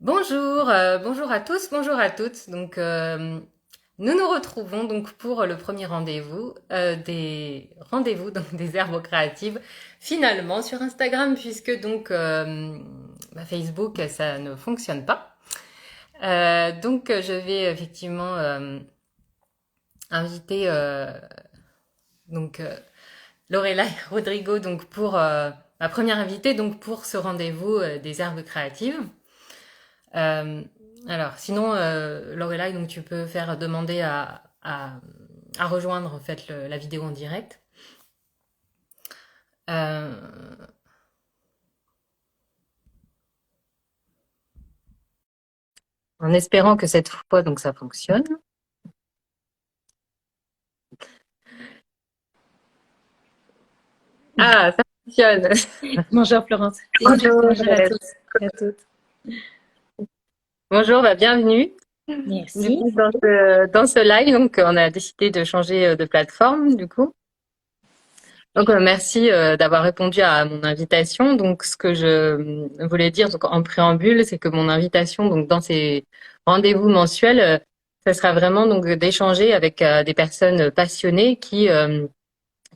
Bonjour à tous, bonjour à toutes. Nous nous retrouvons donc pour le premier rendez-vous des rendez-vous donc des herbes créatives. Finalement sur Instagram puisque Facebook ça ne fonctionne pas. Je vais effectivement inviter donc euh, Lorella et Rodrigo donc pour ma première invitée donc pour ce rendez-vous des herbes créatives. Euh, Lorelai, donc tu peux faire demander à rejoindre en fait la vidéo en direct. Euh, En espérant que cette fois donc ça fonctionne. Ah, ça fonctionne. Bonjour Florence. Bonjour, Bonjour à tous et à toutes. bonjour, bienvenue. Du Merci. coup, dans ce live, donc on a décidé de changer de plateforme, du coup. Merci d'avoir répondu à mon invitation. Donc, ce que je voulais dire donc, en préambule, c'est que mon invitation donc dans ces rendez-vous mensuels, ça sera vraiment donc d'échanger avec des personnes passionnées qui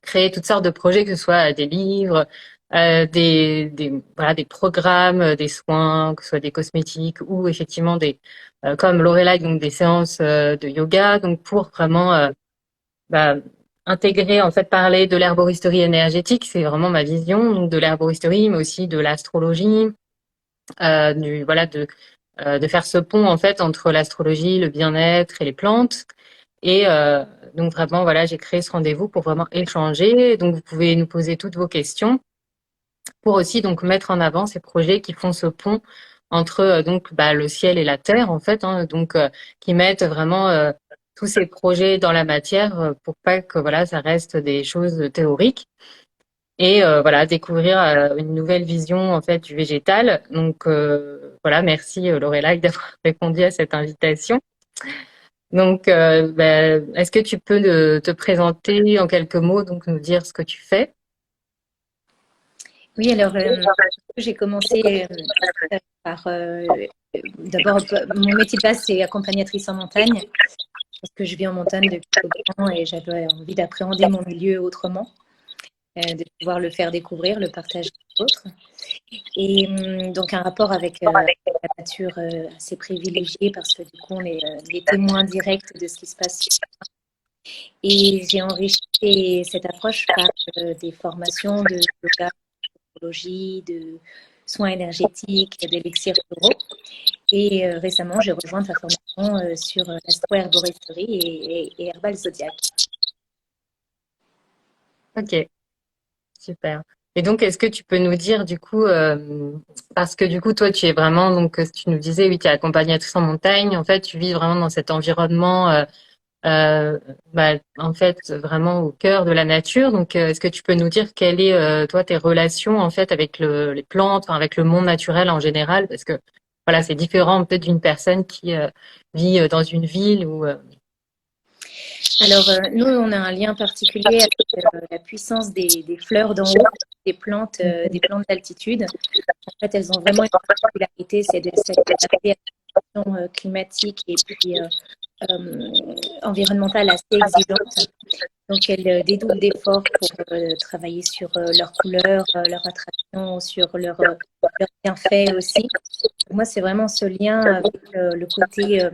créent toutes sortes de projets, que ce soit des livres, des programmes, des soins, que ce soit des cosmétiques ou effectivement des comme Lorelai donc des séances de yoga. Donc pour vraiment bah, intégrer, en fait, parler de l'herboristerie énergétique, c'est vraiment ma vision, donc de l'herboristerie, mais aussi de l'astrologie, de faire ce pont, en fait, entre l'astrologie, le bien-être et les plantes. Et donc, vraiment, voilà, j'ai créé ce rendez-vous pour vraiment échanger. Donc, vous pouvez nous poser toutes vos questions pour aussi, donc, mettre en avant ces projets qui font ce pont entre, le ciel et la terre, en fait, hein, qui mettent vraiment tous ces projets dans la matière pour pas que voilà ça reste des choses théoriques et voilà découvrir une nouvelle vision en fait du végétal. Merci Lorelai d'avoir répondu à cette invitation. Est-ce que tu peux te présenter en quelques mots, donc nous dire ce que tu fais? Oui, alors j'ai commencé par d'abord mon métier de base c'est accompagnatrice en montagne parce que je vis en montagne depuis peu de temps et j'avais envie d'appréhender mon milieu autrement, de pouvoir le faire découvrir, le partager avec d'autres. Et donc un rapport avec la nature assez privilégié parce que du coup on est les témoins directs de ce qui se passe. Et j'ai enrichi cette approche par des formations de yoga, d'astrologie, de soins énergétiques, d'élixirs floraux. Et récemment, j'ai rejoint ta formation sur l'astro-herboristerie et herbal zodiaque. Ok, super. Et donc, est-ce que tu peux nous dire du coup, parce que du coup, toi, tu es vraiment, donc, tu nous disais, oui, tu es accompagnatrice en montagne, en fait, tu vis vraiment dans cet environnement en fait, vraiment au cœur de la nature. Donc, est-ce que tu peux nous dire quelle est, toi, tes relations, en fait, avec les plantes, enfin, avec le monde naturel en général? Parce que, voilà, c'est différent peut-être d'une personne qui vit dans une ville ou... Alors, nous, on a un lien particulier avec la puissance des fleurs d'en haut, des plantes d'altitude. En fait, elles ont vraiment une particularité, c'est de s'adapter à la situation climatique et puis environnementale assez exigeante. Donc, elles dédoublent d'efforts pour travailler sur leur couleur, leur attraction, sur leur bienfait aussi. Pour moi, c'est vraiment ce lien avec le côté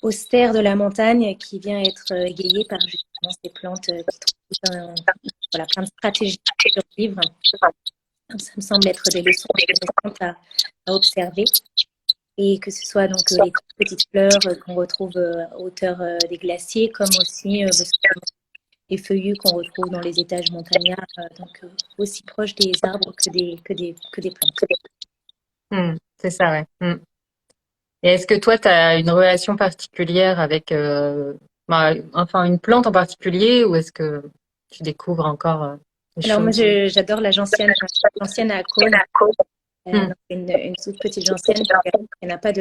austère de la montagne qui vient être égayé par justement ces plantes qui trouvent voilà, plein de stratégies pour survivre. Ça me semble être des leçons intéressantes à observer. Et que ce soit donc les petites fleurs qu'on retrouve à hauteur des glaciers, comme aussi les feuillus qu'on retrouve dans les étages montagnards, aussi proches des arbres que des plantes. C'est ça, ouais. Et est-ce que toi, tu as une relation particulière avec, enfin, une plante en particulier, ou est-ce que tu découvres encore des Alors moi, choses? j'adore la gentiane à cône. Hmm. Une toute petite gentiane qui n'a pas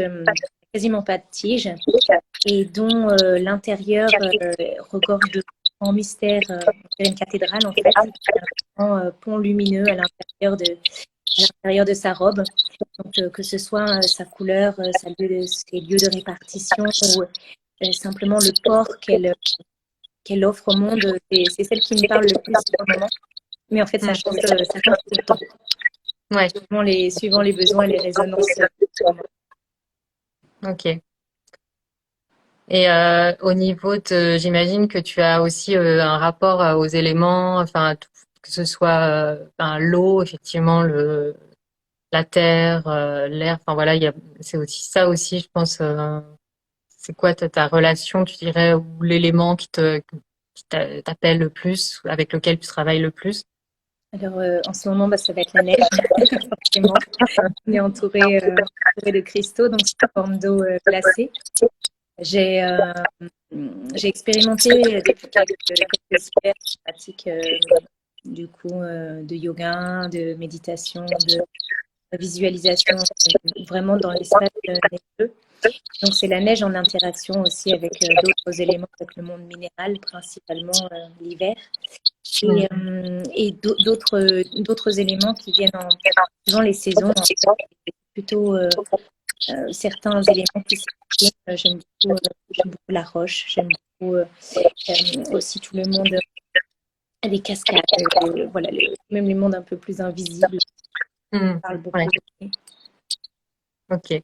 quasiment pas de tige et dont l'intérieur regorge de grands mystères. Une cathédrale en fait, un grand pont lumineux à l'intérieur l'intérieur de sa robe. Donc, que ce soit sa couleur, ses lieux de répartition ou simplement le port qu'elle offre au monde, c'est celle qui me parle le plus pour le moment. Mais en fait, ça change tout le temps, Ouais, suivant les besoins et les résonances. ok. Et au niveau de, j'imagine que tu as aussi un rapport aux éléments, enfin que ce soit enfin, l'eau, effectivement, la terre, l'air. Enfin voilà, c'est aussi ça aussi, je pense. C'est quoi ta relation, tu dirais, ou l'élément t'appelle le plus, avec lequel tu travailles le plus? Alors, en ce moment, ça va être la neige, forcément. On est entouré de cristaux, donc sous forme d'eau glacée. J'ai expérimenté depuis quelques hivers des pratiques du coup de yoga, de méditation, de visualisation, vraiment dans l'espace neigeux. Donc c'est la neige en interaction aussi avec d'autres éléments, avec le monde minéral, principalement l'hiver, et d'autres éléments qui viennent suivant les saisons. En fait, plutôt certains éléments qui s'expriment. J'aime beaucoup la roche, j'aime beaucoup aussi tout le monde des cascades, voilà, même les mondes un peu plus invisibles. Hmm. Parle beaucoup. Ouais, ok.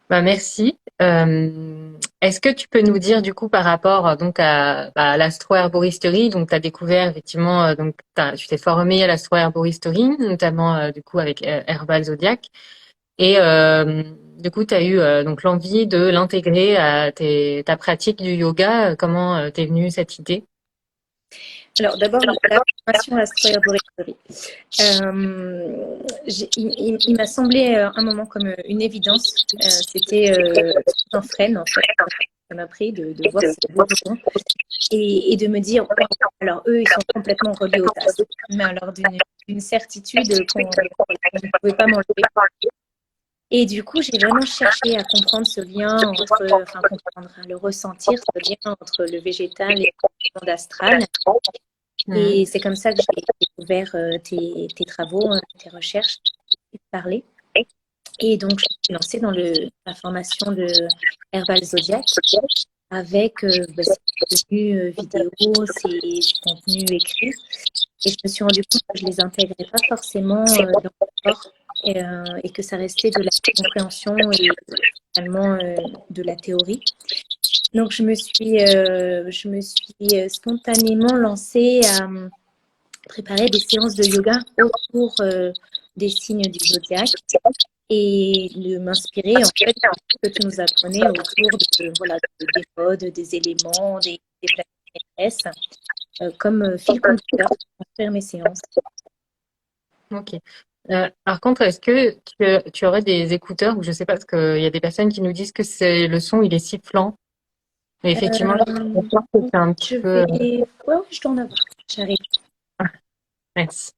Bah, merci. Est-ce que tu peux nous dire du coup par rapport donc à l'astro-herboristerie, donc tu as découvert effectivement donc tu t'es formé à l'astro-herboristerie, notamment du coup avec Herbal Zodiac, et du coup tu as eu donc l'envie de l'intégrer à ta pratique du yoga. Comment t'es venue cette idée? Alors d'abord, la formation astro-herboristerie. Il m'a semblé un moment comme une évidence. C'était un frêne en fait. Ça m'a pris de voir ces beaux boutons et de me dire, wow, alors eux, ils sont complètement reliés aux tasses, mais alors d'une certitude qu'on ne pouvait pas m'enlever. Et du coup, j'ai vraiment cherché à comprendre ce lien enfin comprendre, à le ressentir, ce lien entre le végétal et le monde astral. Mhm. Et c'est comme ça que j'ai découvert tes travaux, tes recherches, parler. Et donc, je me suis lancée dans la formation de Herbal Zodiac avec ses contenus vidéo, ses contenus écrits. Et je me suis rendu compte que je les intégrais pas forcément dans le corps et que ça restait de la compréhension et finalement de la théorie. Donc, je me suis spontanément lancée à préparer des séances de yoga autour des signes du zodiaque et de m'inspirer en fait de ce que tu nous apprenais autour des modes, des éléments, des planètes maîtresses, comme fil conducteur pour faire mes séances. Ok. Par contre, est-ce que tu aurais des écouteurs ou je sais pas parce qu'il y a des personnes qui nous disent que c'est le son il est sifflant. Mais effectivement, je Euh, pense que c'est un petit je peu. vais. Ouais, je dois en avoir. J'arrive. Ah, merci.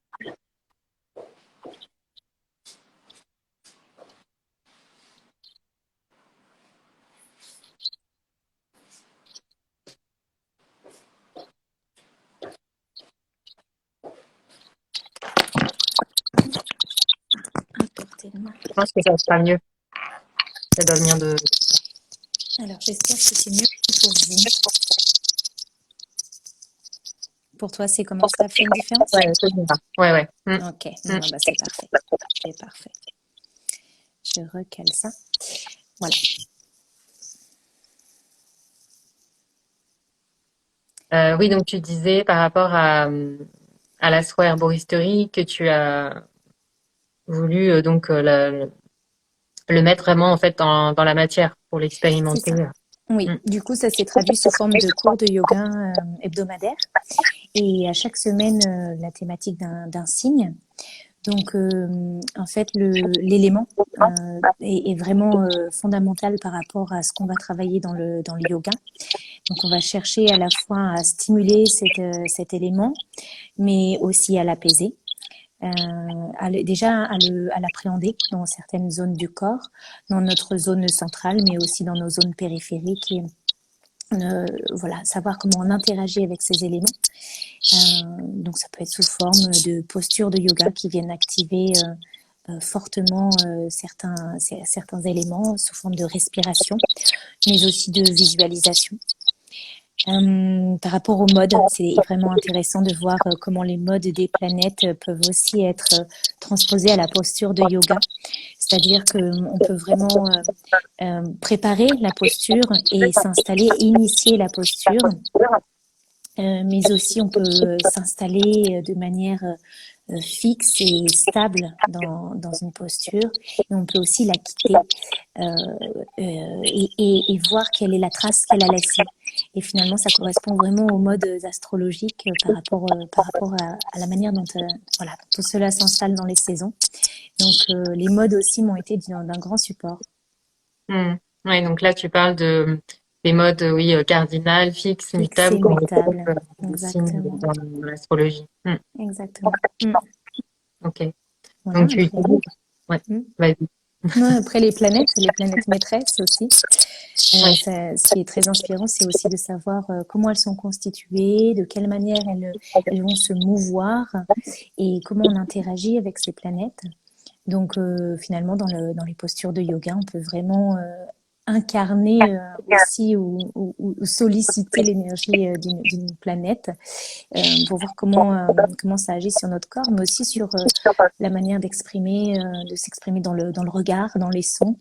Je pense que ça sera mieux. Ça doit venir de. Alors, j'espère que c'est mieux pour vous. Pour toi, c'est comment? Ça fait une différence? Ouais, ça ira. Ouais, ouais. Ok, Mm. c'est parfait. C'est parfait. Je recale ça. Voilà. Oui, donc tu disais par rapport à l'astro-herboristerie que tu as voulu le mettre vraiment en fait dans la matière pour C'est l'expérimenter. ça. Oui, Mm. du coup, ça s'est traduit sous forme de cours de yoga hebdomadaire. Et à chaque semaine, la thématique d'un signe. Donc, en fait, l'élément est vraiment fondamental par rapport à ce qu'on va travailler dans le yoga. Donc, on va chercher à la fois à stimuler cet élément, mais aussi à l'apaiser. Déjà à l'appréhender dans certaines zones du corps, dans notre zone centrale, mais aussi dans nos zones périphériques voilà, savoir comment on interagit avec ces éléments. Donc ça peut être sous forme de postures de yoga qui viennent activer fortement certains éléments sous forme de respiration, mais aussi de visualisation. Par rapport au mode, c'est vraiment intéressant de voir comment les modes des planètes peuvent aussi être transposés à la posture de yoga. C'est-à-dire qu'on peut vraiment préparer la posture et s'installer, initier la posture, mais aussi on peut s'installer de manière fixe et stable dans une posture, et on peut aussi la quitter et voir quelle est la trace qu'elle a laissée. Et finalement, ça correspond vraiment aux modes astrologiques par rapport à la manière dont, voilà, tout cela s'installe dans les saisons. Donc, les modes aussi m'ont été d'un grand support. Ouais, donc là, tu parles des modes, oui, cardinal, fixe, Fixe mutable, et qu'on retrouve mutable, des signes exactement, dans l'astrologie. exactement. Ok. Voilà, Donc, tu après. utilises. Ouais, vas-y. Après les planètes maîtresses aussi. Ouais. Ce qui est très inspirant, c'est aussi de savoir comment elles sont constituées, de quelle manière elles vont se mouvoir et comment on interagit avec ces planètes. Donc finalement, dans les postures de yoga, on peut vraiment incarner aussi ou solliciter l'énergie d'une planète pour voir comment ça agit sur notre corps, mais aussi sur la manière de s'exprimer dans le regard, dans les sons.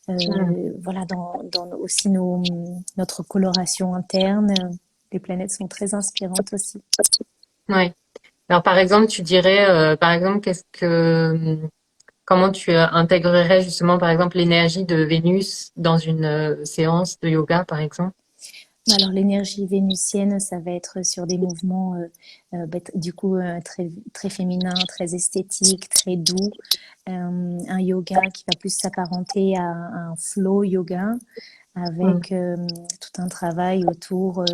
Voilà, dans aussi notre coloration interne. Les planètes sont très inspirantes aussi. Ouais. Alors, par exemple, tu dirais, par exemple, comment tu intégrerais justement, par exemple, l'énergie de Vénus dans une séance de yoga, par exemple? Alors l'énergie vénusienne, ça va être sur des mouvements du coup très féminins, très esthétiques, très doux. Un yoga qui va plus s'apparenter à un flow yoga Mm. avec tout un travail autour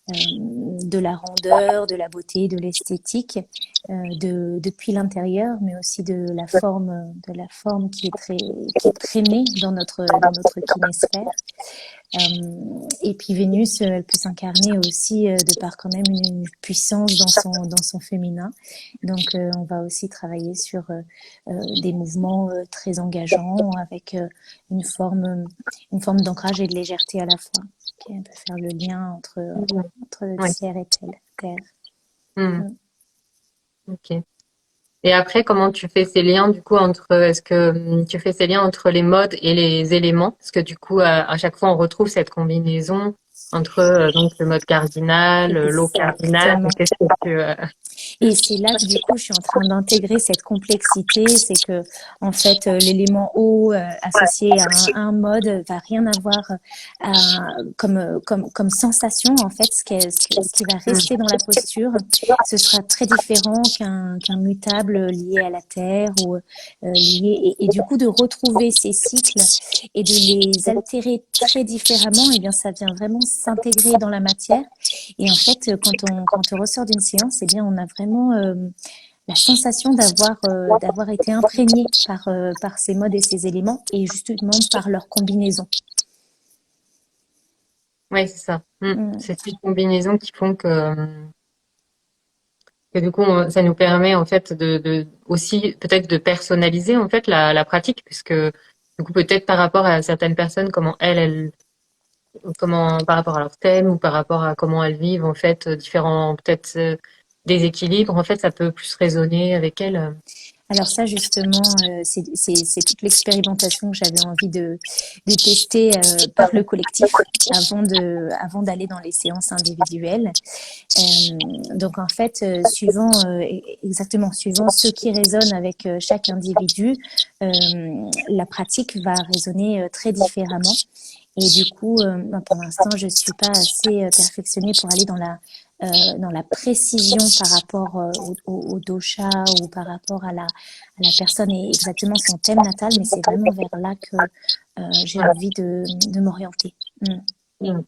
de la rondeur, de la beauté, de l'esthétique, depuis l'intérieur, mais aussi de la forme qui est très née dans notre kinésphère. Et puis Vénus, elle peut s'incarner aussi de par quand même une puissance dans son féminin. Donc on va aussi travailler sur des mouvements très engageants avec une forme d'ancrage et de légèreté à la fois. Okay, on peut faire le lien entre Ouais. ciel et terre. Mm. Mm. Ok. Et après, comment tu fais ces liens du coup est-ce que tu fais ces liens entre les modes et les éléments? Parce que du coup, à chaque fois, on retrouve cette combinaison entre donc le mode cardinal, l'eau cardinale. Exactement. Donc, qu'est-ce que Et c'est là que du coup, je suis en train d'intégrer cette complexité. C'est que, en fait, l'élément eau associé à un mode va rien avoir comme sensation. En fait, ce qui va rester dans la posture, ce sera très différent qu'un mutable lié à la terre ou et du coup, de retrouver ces cycles et de les altérer très différemment, et bien, ça vient vraiment s'intégrer dans la matière. Et en fait, quand on ressort d'une séance, eh bien, on a vraiment la sensation d'avoir été imprégné par ces modes et ces éléments, et justement par leur combinaison. Ouais, c'est ça. Mm. C'est ces combinaisons qui font que du coup, ça nous permet en fait de aussi peut-être de personnaliser en fait la pratique, puisque du coup peut-être par rapport à certaines personnes, comment par rapport à leur thème ou par rapport à comment elles vivent en fait différents peut-être déséquilibres, en fait ça peut plus résonner avec elles. Alors ça, justement, c'est toute l'expérimentation que j'avais envie de tester par le collectif avant d'aller dans les séances individuelles. Donc en fait, suivant ce qui résonne avec chaque individu, la pratique va résonner très différemment. Et du coup, pour l'instant, je suis pas assez perfectionnée pour aller dans la précision par rapport au dosha ou par rapport à la personne et exactement son thème natal, mais c'est vraiment vers là que j'ai envie de m'orienter. Mm. Mm.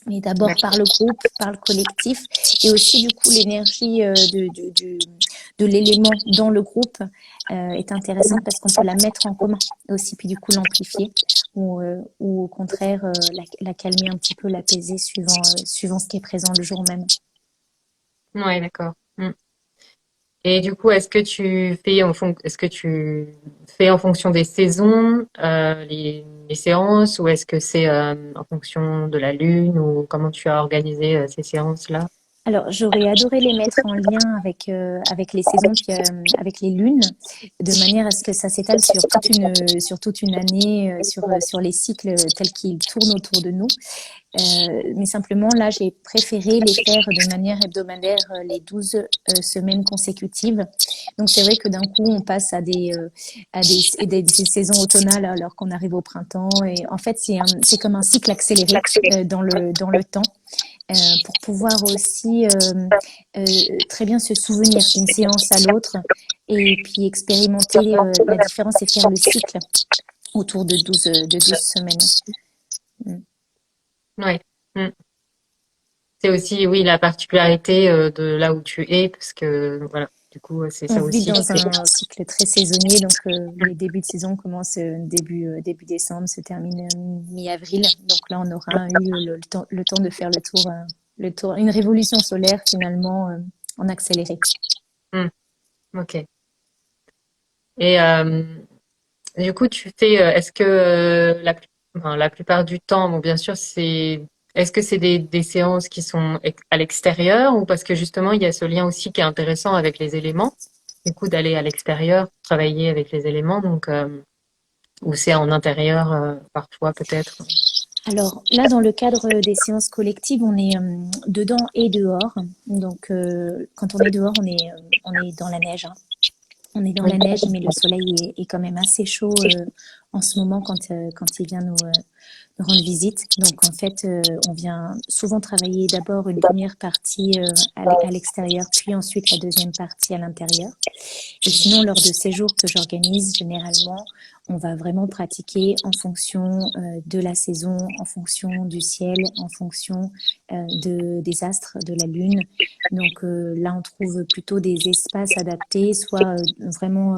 Mais d'abord par le groupe, par le collectif, et aussi du coup l'énergie de l'élément dans le groupe, est intéressante parce qu'on peut la mettre en commun aussi, puis du coup l'amplifier ou au contraire la calmer un petit peu, l'apaiser suivant ce qui est présent le jour même. Ouais, d'accord. Et du coup, est-ce que tu fais en fonction des saisons, les séances, ou est-ce que c'est en fonction de la lune, ou comment tu as organisé ces séances-là? Alors, j'aurais adoré les mettre en lien avec les saisons, puis avec les lunes, de manière à ce que ça s'étale sur toute une année, sur les cycles tels qu'ils tournent autour de nous. Mais simplement, là, j'ai préféré les faire de manière hebdomadaire les 12 semaines consécutives. Donc, c'est vrai que d'un coup, on passe à des saisons automnales alors qu'on arrive au printemps. Et en fait, c'est comme un cycle accéléré dans le temps pour pouvoir aussi très bien se souvenir d'une séance à l'autre et puis expérimenter la différence et faire le cycle autour de 12 semaines. Mm. Ouais. Mm. C'est aussi, oui, la particularité de là où tu es, parce que voilà, du coup, c'est On ça vit aussi. dans un cycle très saisonnier, donc les débuts de saison commencent début décembre, se terminent mi-avril. Donc là, on aura eu le temps de faire le tour, une révolution solaire finalement en accéléré. Mm. Ok. Et du coup, est-ce que enfin, la plupart du temps, bon, bien sûr, est-ce que c'est des séances qui sont à l'extérieur, ou parce que justement, il y a ce lien aussi qui est intéressant avec les éléments, du coup, d'aller à l'extérieur, travailler avec les éléments, donc, ou c'est en intérieur, parfois, peut-être. Alors là, dans le cadre des séances collectives, on est dedans et dehors. Donc, quand on est dehors, on est dans la neige, hein. On est dans Oui. la neige, mais le soleil est quand même assez chaud en ce moment quand il vient nous rendre visite. Donc en fait, on vient souvent travailler d'abord une première partie à l'extérieur, puis ensuite la deuxième partie à l'intérieur. Et sinon, lors de ces jours que j'organise, généralement, on va vraiment pratiquer en fonction de la saison, en fonction du ciel, en fonction des astres, de la lune. Donc là, on trouve plutôt des espaces adaptés, soit vraiment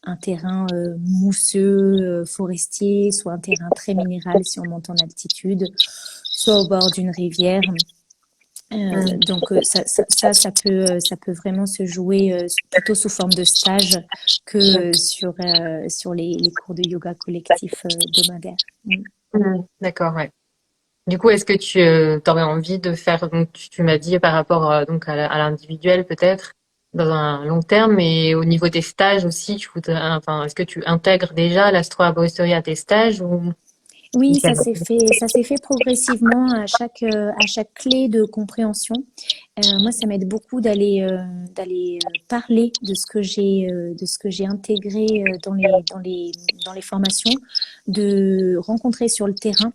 un terrain mousseux, forestier, soit un terrain très minéral si on monte en altitude, soit au bord d'une rivière. Mm. Donc ça peut vraiment se jouer plutôt sous forme de stage que sur les cours de yoga collectif hebdomadaires. Mm. D'accord, ouais. Du coup, est-ce que tu aurais envie de faire, donc tu m'as dit par rapport donc à l'individuel peut-être dans un long terme, mais au niveau des stages aussi, tu voudrais, enfin, est-ce que tu intègres déjà l'astro-arboristerie à tes stages ou Oui, c'est- ça s'est fait progressivement à chaque clé de compréhension. Moi, ça m'aide beaucoup d'aller parler de ce que j'ai intégré dans les formations, de rencontrer sur le terrain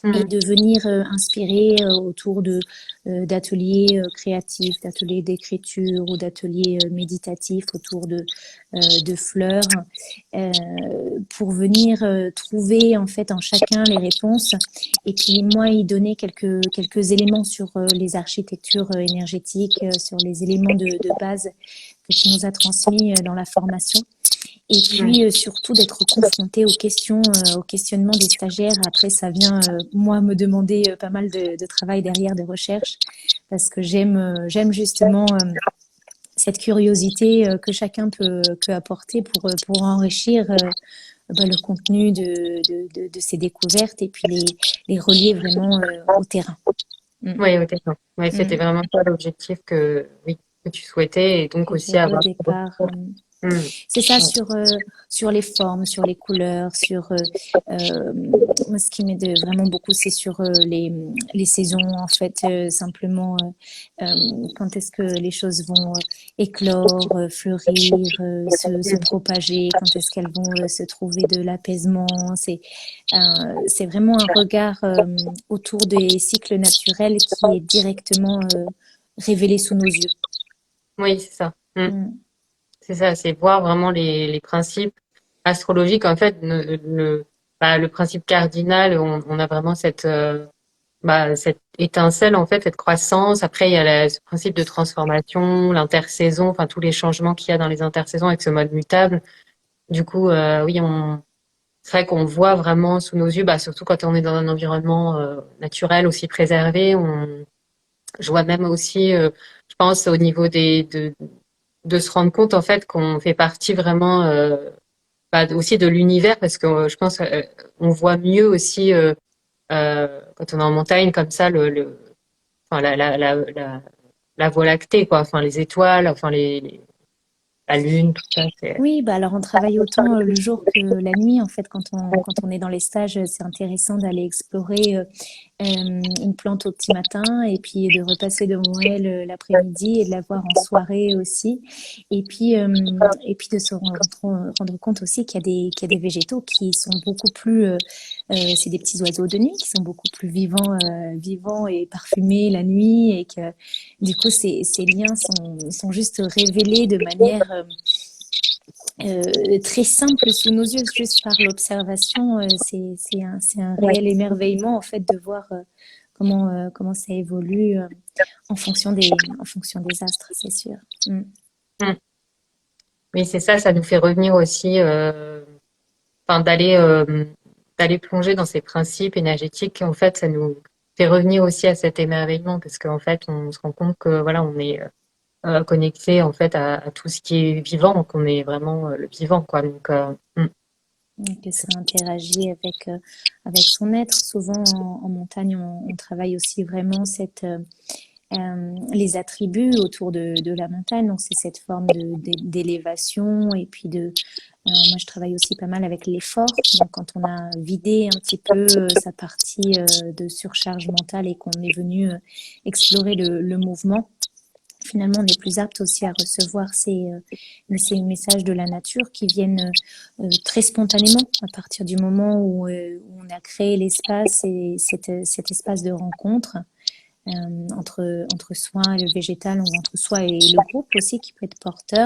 et Mhm. de venir inspirer autour d'ateliers créatifs, d'ateliers d'écriture ou d'ateliers méditatifs autour de fleurs, euh, pour venir trouver en fait en chacun les réponses et puis moi y donner quelques éléments sur les architectures énergétiques, sur les éléments de base que tu nous as transmis dans la formation. Et Mhm. puis surtout d'être confronté aux questions, aux questionnements des stagiaires. Après, ça vient moi me demander pas mal de travail derrière, de recherche, parce que j'aime justement cette curiosité que chacun peut apporter pour enrichir le contenu de ces découvertes et puis les relier vraiment au terrain. Mm. Oui, ok, d'accord. Ouais, c'était Mm. vraiment ça l'objectif que, oui, que tu souhaitais et donc Que aussi j'avais au avoir. départ. Mhm. C'est ça sur les formes, sur les couleurs, moi ce qui m'aide vraiment beaucoup, c'est sur les saisons en fait, simplement quand est-ce que les choses vont éclore, fleurir, se propager, quand est-ce qu'elles vont se trouver de l'apaisement. C'est vraiment un regard autour des cycles naturels qui est directement révélé sous nos yeux. Oui, c'est ça. Mm. C'est ça, c'est voir vraiment les principes astrologiques. En fait, le principe cardinal, on a vraiment cette étincelle en fait cette croissance. Après, il y a ce principe de transformation, l'intersaison, enfin tous les changements qu'il y a dans les intersaisons avec ce mode mutable. Du coup, oui, c'est vrai qu'on voit vraiment sous nos yeux, bah, surtout quand on est dans un environnement naturel aussi préservé. Je vois même aussi, je pense au niveau de se rendre compte en fait qu'on fait partie vraiment bah, aussi de l'univers parce que je pense on voit mieux aussi quand on est en montagne comme ça enfin la Voie lactée quoi, enfin les étoiles, enfin la lune, tout ça. C'est Oui, bah alors on travaille autant le jour que la nuit. En fait, quand on est dans les stages, c'est intéressant d'aller explorer une plante au petit matin et puis de repasser devant elle l'après-midi et de la voir en soirée aussi. Et puis de se rendre compte aussi qu'il y a des végétaux qui sont beaucoup plus, c'est des petits oiseaux de nuit qui sont beaucoup plus vivants et parfumés la nuit et que du coup ces liens sont juste révélés de manière très simple sous nos yeux, juste par l'observation. C'est un ouais. réel émerveillement en fait de voir comment ça évolue en fonction des astres, c'est sûr. Mm. Mm. Oui, c'est ça, ça nous fait revenir aussi, enfin d'aller plonger dans ces principes énergétiques. En fait, ça nous fait revenir aussi à cet émerveillement parce qu'en fait, on se rend compte que voilà, on est connecté en fait à tout ce qui est vivant, qu'on est vraiment le vivant, quoi. Donc, Que ça interagit avec son être. Souvent en montagne, on travaille aussi vraiment les attributs autour de la montagne. Donc c'est cette forme d'élévation et puis moi je travaille aussi pas mal avec l'effort. Donc quand on a vidé un petit peu sa partie de surcharge mentale et qu'on est venu explorer le mouvement, finalement, on est plus apte aussi à recevoir ces messages de la nature qui viennent très spontanément à partir du moment où on a créé l'espace et cet espace de rencontre entre soi et le végétal, ou entre soi et le groupe aussi qui peut être porteur.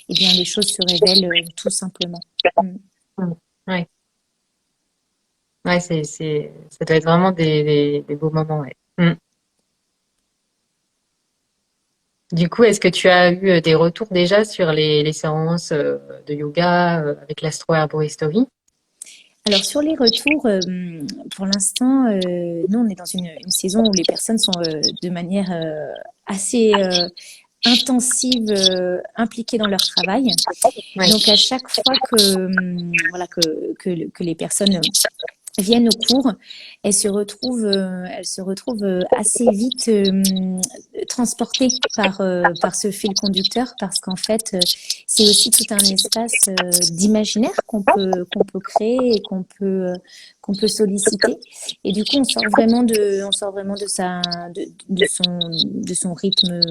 Eh bien, les choses se révèlent tout simplement. Mm. ouais, ouais, ça doit être vraiment des beaux moments, ouais. Du coup, est-ce que tu as eu des retours déjà sur les séances de yoga avec l'astro-herboristerie? Alors sur les retours, pour l'instant, nous on est dans une saison où les personnes sont de manière assez intensive, impliquées dans leur travail. Ouais. Donc à chaque fois voilà que les personnes viennent au cours, elles se retrouvent assez vite transportées par ce fil conducteur parce qu'en fait, c'est aussi tout un espace d'imaginaire qu'on peut créer et qu'on peut solliciter. Et du coup, on sort vraiment de son rythme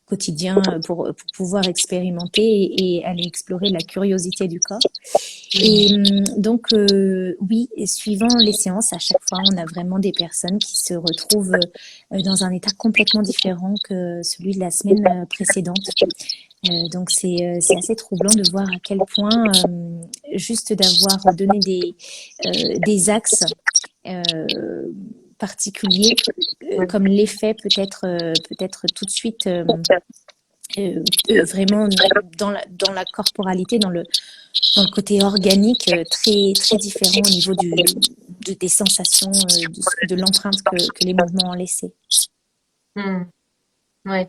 quotidien pour pouvoir expérimenter et aller explorer la curiosité du corps. Et donc, oui, suivant les séances, à chaque fois, on a vraiment des personnes qui se retrouvent dans un état complètement différent que celui de la semaine précédente. Donc, c'est assez troublant de voir à quel point, juste d'avoir donné des axes particuliers, comme l'effet peut être tout de suite vraiment dans la corporalité, dans le côté organique très différent au niveau des sensations, de l'empreinte que les mouvements ont laissé. Hmm. Ouais.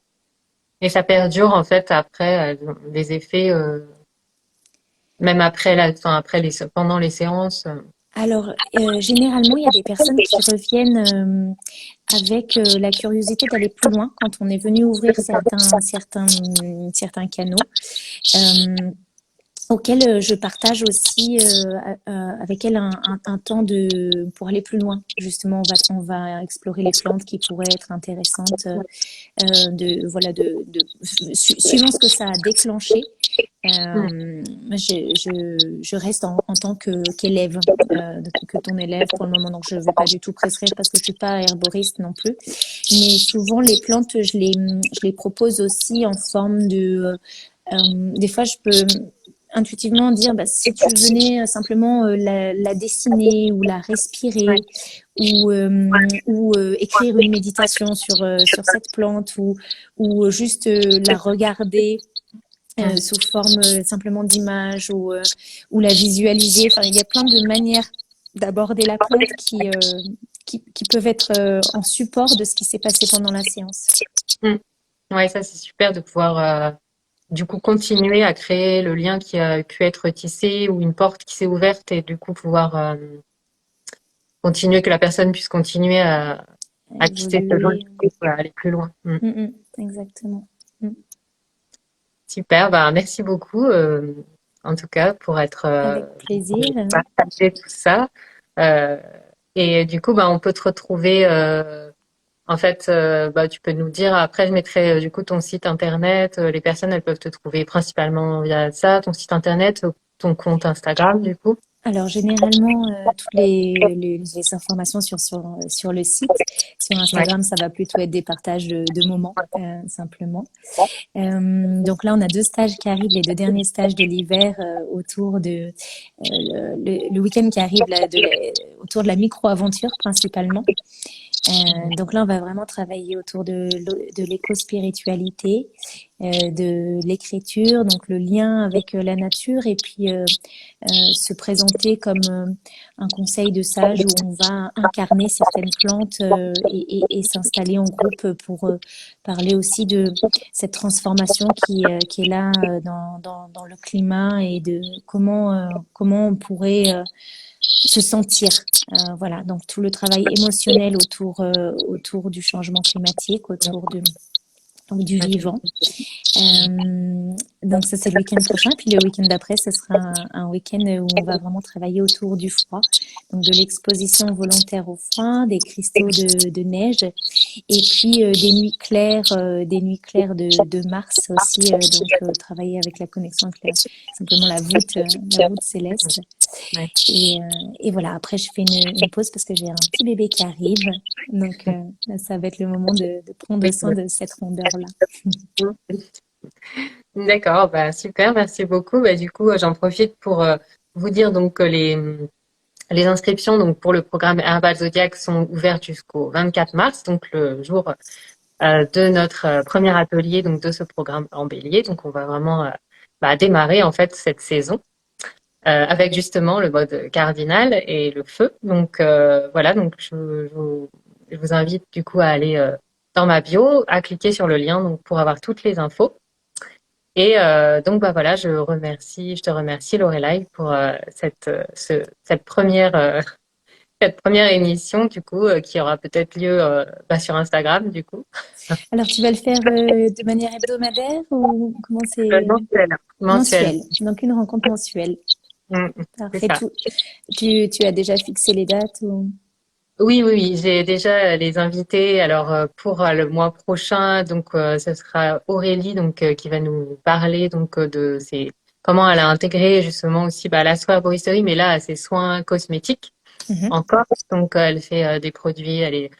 Et ça perdure en fait après des effets, même après enfin, pendant les séances. Alors, généralement, il y a des personnes qui reviennent avec la curiosité d'aller plus loin quand on est venu ouvrir certains canaux. Euh, auquel je partage aussi avec elle un temps pour aller plus loin. Justement, on va explorer les plantes qui pourraient être intéressantes, suivant ce que ça a déclenché. Hmm. Je reste en tant qu'élève, que ton élève pour le moment. Donc, je ne vais pas du tout prescrire parce que je suis pas herboriste non plus. Mais souvent, les plantes, je les propose aussi en forme de... des fois, je peux intuitivement dire, bah, si tu venais simplement la dessiner ou la respirer ou écrire une méditation sur cette plante ou juste la regarder sous forme simplement d'image ou la visualiser. Enfin, il y a plein de manières d'aborder la plante qui peuvent être en support de ce qui s'est passé pendant la séance. Mm. Ouais, ça c'est super de pouvoir du coup continuer à créer le lien qui a pu être tissé ou une porte qui s'est ouverte et du coup pouvoir continuer, que la personne puisse continuer à tisser ce lien Évoluer. et à aller plus loin. Mm. Exactement. Mm. Super, bah merci beaucoup en tout cas Avec plaisir. pour partager tout ça. Euh, et du coup, bah on peut te retrouver. En fait, bah tu peux nous dire. Après, je mettrai du coup ton site internet. Les personnes, elles peuvent te trouver principalement via ça, ton site internet, ton compte Instagram, du coup. Alors généralement, toutes les informations sur le site. Sur Ouais. Instagram, ça va plutôt être des partages de moments, simplement. Donc là, on a 2 stages qui arrivent, les 2 derniers stages de l'hiver autour de le week-end qui arrive là, autour de la micro-aventure principalement. Donc là, on va vraiment travailler autour de l'éco-spiritualité, de l'écriture, donc le lien avec la nature, et puis se présenter comme un conseil de sage où on va incarner certaines plantes et s'installer en groupe pour parler aussi de cette transformation qui est là dans le climat et de comment on pourrait se sentir. Voilà, donc tout le travail émotionnel autour du changement climatique, autour du vivant. Donc ça c'est le week-end prochain, puis le week-end d'après ce sera un week-end où on va vraiment travailler autour du froid, donc de l'exposition volontaire au froid, des cristaux de neige, et puis des nuits claires de Mars aussi, donc travailler avec la connexion avec simplement la voûte céleste. Ouais. Et voilà, après je fais une pause parce que j'ai un petit bébé qui arrive, donc ça va être le moment de prendre Oui. soin de cette rondeur-là. D'accord, bah super, merci beaucoup. Bah, du coup, j'en profite pour vous dire donc que les inscriptions donc pour le programme Herbal Zodiac sont ouvertes jusqu'au 24 mars, donc le jour de notre premier atelier donc de ce programme en Bélier. Donc on va vraiment bah, démarrer en fait cette saison avec justement le mode cardinal et le feu. Donc voilà, donc je vous invite du coup à aller dans ma bio, à cliquer sur le lien donc pour avoir toutes les infos. Et donc bah voilà, je te remercie Lorelai pour cette première émission du coup qui aura peut-être lieu bah, sur Instagram du coup. Alors, tu vas le faire de manière hebdomadaire ou comment c'est Mensuel. Mensuel. mensuel? Donc, une rencontre mensuelle. Mm, c'est Parfait. ça. Tu as déjà fixé les dates ou... Oui, oui, oui, j'ai déjà les invités. Alors pour le mois prochain, donc ce sera Aurélie donc qui va nous parler donc de ses comment elle a intégré justement aussi bah, la soie-arboristerie, mais là ses soins cosmétiques Mhm. en Corse. Donc elle fait des produits, elle est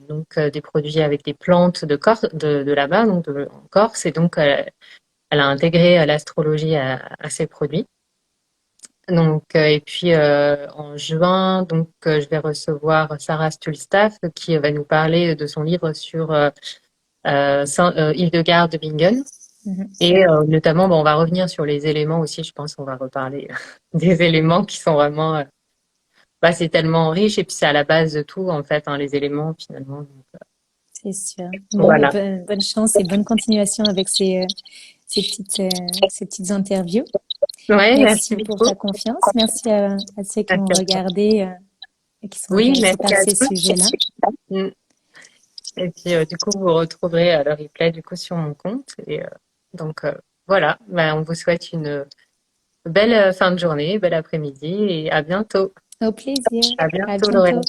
donc des produits avec des plantes de Corse, de là-bas, donc en Corse, et donc elle a intégré l'astrologie à ses produits. Donc, et puis en juin, donc je vais recevoir Sarah Stulstaff qui va nous parler de son livre sur Hildegard de Bingen. Mhm. Et notamment, bon, on va revenir sur les éléments aussi. Je pense qu'on va reparler des éléments qui sont vraiment, bah, c'est tellement riche et puis c'est à la base de tout en fait, hein, les éléments finalement. Donc, C'est sûr. Bon, mais voilà. bonne chance et bonne continuation avec ces petites interviews. Ouais, Merci merci pour ta beaucoup. confiance. Merci à ceux qui ont Merci à toi. regardé et qui sont Oui, intéressés merci par à ces tous. sujets-là. Mm. Et puis, du coup, vous retrouverez le replay du coup sur mon compte. Et donc, voilà. Ben, on vous souhaite une belle fin de journée, bel après-midi et à bientôt. Au plaisir. À À bientôt, bientôt. Lorraine.